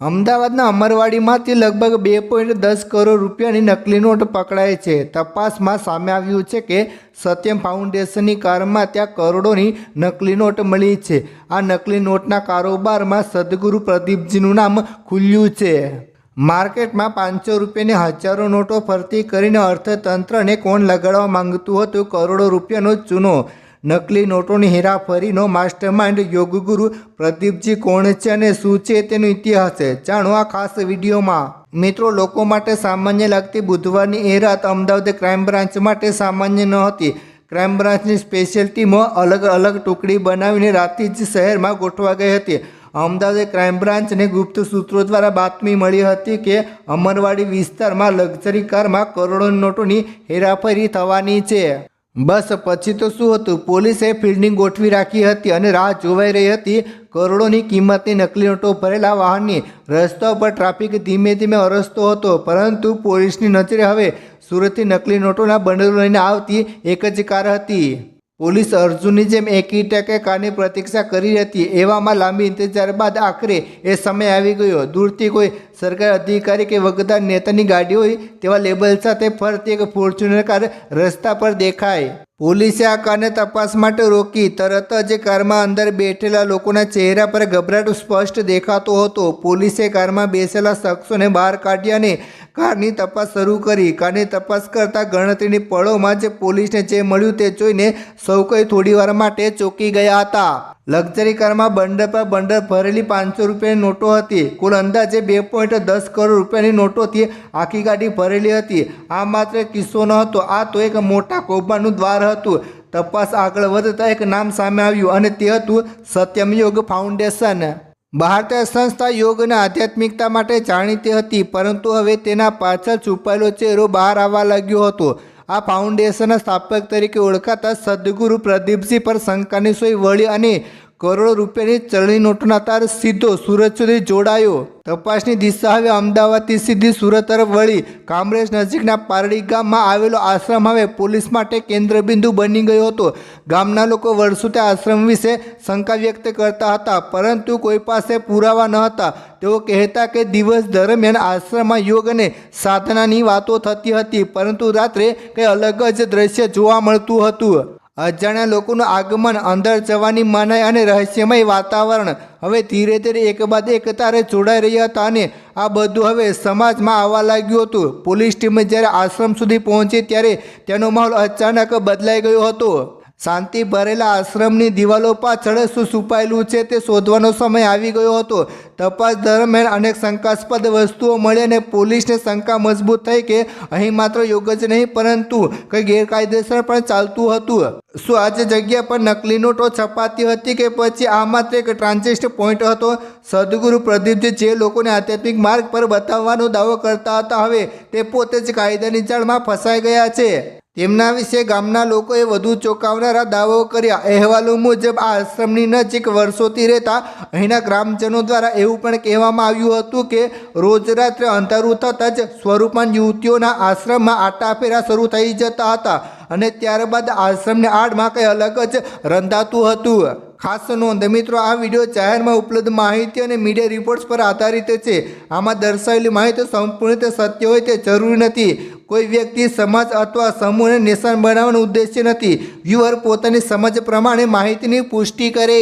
અમદાવાદના અમરવાડીમાંથી લગભગ 2.10 કરોડ રૂપિયાની નકલી નોટ પકડાઈ છે। તપાસમાં સામે આવ્યું છે કે સત્યમ ફાઉન્ડેશનની કારમાં ત્યાં કરોડોની નકલી નોટ મળી છે। આ નકલી નોટના કારોબારમાં સદગુરુ પ્રદીપજીનું નામ ખુલ્યું છે। માર્કેટમાં 500 રૂપિયાની હજારો નોટો ફરતી કરીને અર્થતંત્રને કોણ લગાડવા માંગતું હતું કરોડો રૂપિયાનો ચૂનો। નકલી નોટોની હેરાફેરીનો માસ્ટરમાઇન્ડ યોગગુરુ પ્રદીપજી કોણ છે અને શું છે તેનો ઇતિહાસ જાણો આ ખાસ વિડીયોમાં। મિત્રો, લોકો માટે સામાન્ય લાગતી બુધવારની એ રાત અમદાવાદ ક્રાઇમ બ્રાન્ચ માટે સામાન્ય ન હતી। ક્રાઇમ બ્રાન્ચની સ્પેશિયલ ટીમો અલગ અલગ ટુકડી બનાવીને રાતથી જ શહેરમાં ગોઠવા ગઈ હતી। અમદાવાદ ક્રાઇમ બ્રાન્ચને ગુપ્ત સૂત્રો દ્વારા બાતમી મળી હતી કે અમરવાડી વિસ્તારમાં લક્ઝરી કારમાં કરોડોની નોટોની હેરાફેરી થવાની છે। બસ પછી તો શું હતું, પોલીસે ફિલ્ડિંગ ગોઠવી રાખી હતી અને રાહ જોવાઈ રહી હતી કરોડોની કિંમતની નકલી નોટો ભરેલા વાહનની। રસ્તા પર ટ્રાફિક ધીમે ધીમે અરસતો હતો, પરંતુ પોલીસની નજરે હવે સુરતથી નકલી નોટોના બંડલો લઈને આવતી એક જ કાર હતી। પોલીસ અર્જુનની જેમ એકી ટકે કારની પ્રતીક્ષા કરી હતી। એવામાં લાંબી ઇંતજાર બાદ આખરે એ સમય આવી ગયો। દૂરથી કોઈ સરકારી અધિકારી કે વગદાર નેતાની ગાડી હોય તેવા લેબલ સાથે ફરતી એક ફોર્ચ્યુનર કાર રસ્તા પર દેખાય। પોલીસે આ કારને તપાસ માટે રોકી। તરત જ કારમાં અંદર બેઠેલા લોકોના ચહેરા પર ગભરાટ સ્પષ્ટ દેખાતો હતો। પોલીસે કારમાં બેસેલા શખ્સોને બહાર કાઢ્યા અને કારની તપાસ શરૂ કરી। કારની તપાસ કરતા ગણતરીની પળોમાં જ પોલીસને જે મળ્યું તે જોઈને સૌ કોઈ થોડીવાર માટે ચોંકી ગયા હતા। લક્ઝરી કારમાં બંડલ પર બંડલ ભરેલી 500 રૂપિયાની નોટો હતી। કુલ અંદાજે 2.10 કરોડ રૂપિયાની નોટોથી આખી ગાડી ભરેલી હતી। આ માત્ર કિસ્સો ન હતો, આ તો એક મોટા કૌભાંડનું દ્વાર હતું। તપાસ આગળ વધતા એક નામ સામે આવ્યું અને તે હતું સત્યમ યોગ ફાઉન્ડેશન। ભારતીય સંસ્થા યોગ અને આધ્યાત્મિકતા માટે જાણીતી હતી, પરંતુ હવે તેના પાછળ છુપાયેલો ચહેરો બહાર આવવા લાગ્યો હતો। આ ફાઉન્ડેશનના સ્થાપક તરીકે ઓળખાતા સદગુરુ પ્રદીપજી પર શંકાની સોય વળી અને કરોડો રૂપિયાની ચલણી નોટોના તાર સીધો સુરત સુધી જોડાયો। તપાસની દિશા હવે અમદાવાદથી સીધી સુરત તરફ વળી। કામરેજ નજીકના પારડી ગામમાં આવેલો આશ્રમ હવે પોલીસ માટે કેન્દ્રબિંદુ બની ગયો હતો। ગામના લોકો વર્ષોથી આશ્રમ વિશે શંકા વ્યક્ત કરતા હતા, પરંતુ કોઈ પાસે પુરાવા ન હતા। તેઓ કહેતા કે દિવસ દરમિયાન આશ્રમમાં યોગ અને સાધનાની વાતો થતી હતી, પરંતુ રાત્રે કંઈ અલગ જ દ્રશ્ય જોવા મળતું હતું। અજાણ્યા લોકોનું આગમન, અંદર જવાની મનાઈ અને રહસ્યમય વાતાવરણ હવે ધીરે ધીરે એક બાદ એક તારે જોડાઈ રહ્યા હતા અને આ બધું હવે સમાજમાં આવવા લાગ્યું હતું। પોલીસ ટીમ જ્યારે આશ્રમ સુધી પહોંચી ત્યારે તેનો માહોલ અચાનક બદલાઈ ગયો હતો। શાંતિ ભરેલા આશ્રમની દિવાલો પાછળ શું છુપાયેલું છે તે શોધવાનો સમય આવી ગયો હતો। તપાસ દરમિયાન અનેક શંકાસ્પદ વસ્તુઓ મળી અને પોલીસને શંકા મજબૂત થઈ કે અહીં માત્ર યોગ જ નહીં, પરંતુ કંઈ ગેરકાયદેસર પણ ચાલતું હતું। શું આ જગ્યા પર નકલી નોટો છપાતી હતી કે પછી આ માત્ર એક ટ્રાન્ઝિટ પોઈન્ટ હતો? સદગુરુ પ્રદીપજી જે લોકોને આધ્યાત્મિક માર્ગ પર બતાવવાનો દાવો કરતા હતા, હવે તે પોતે જ કાયદાની જાળમાં ફસાઈ ગયા છે। તેમના વિશે ગામના લોકોએ વધુ ચોંકાવનારા દાવાઓ કર્યા। અહેવાલો મુજબ આ આશ્રમની નજીક વર્ષોથી રહેતા અહીંના ગ્રામજનો દ્વારા એવું પણ કહેવામાં આવ્યું હતું કે રોજ રાત્રે અંધારું થતાં જ સ્વરૂપવાન યુવતીઓના આશ્રમમાં આટાફેરા શરૂ થઈ જતા હતા અને ત્યારબાદ આશ્રમની આડમાં કંઈ અલગ જ રંધાતું હતું। ખાસ નોંધ મિત્રો, આ વિડીયો જાહેરમાં ઉપલબ્ધ માહિતી અને મીડિયા રિપોર્ટ્સ પર આધારિત છે। આમાં દર્શાવેલી માહિતી સંપૂર્ણ રીતે સત્ય હોય તે જરૂરી નથી। કોઈ વ્યક્તિ, સમાજ અથવા સમૂહને નિશાન બનાવવાનો ઉદ્દેશ્ય નથી। વ્યુઅર પોતાની સમજ પ્રમાણે માહિતીની પુષ્ટિ કરે।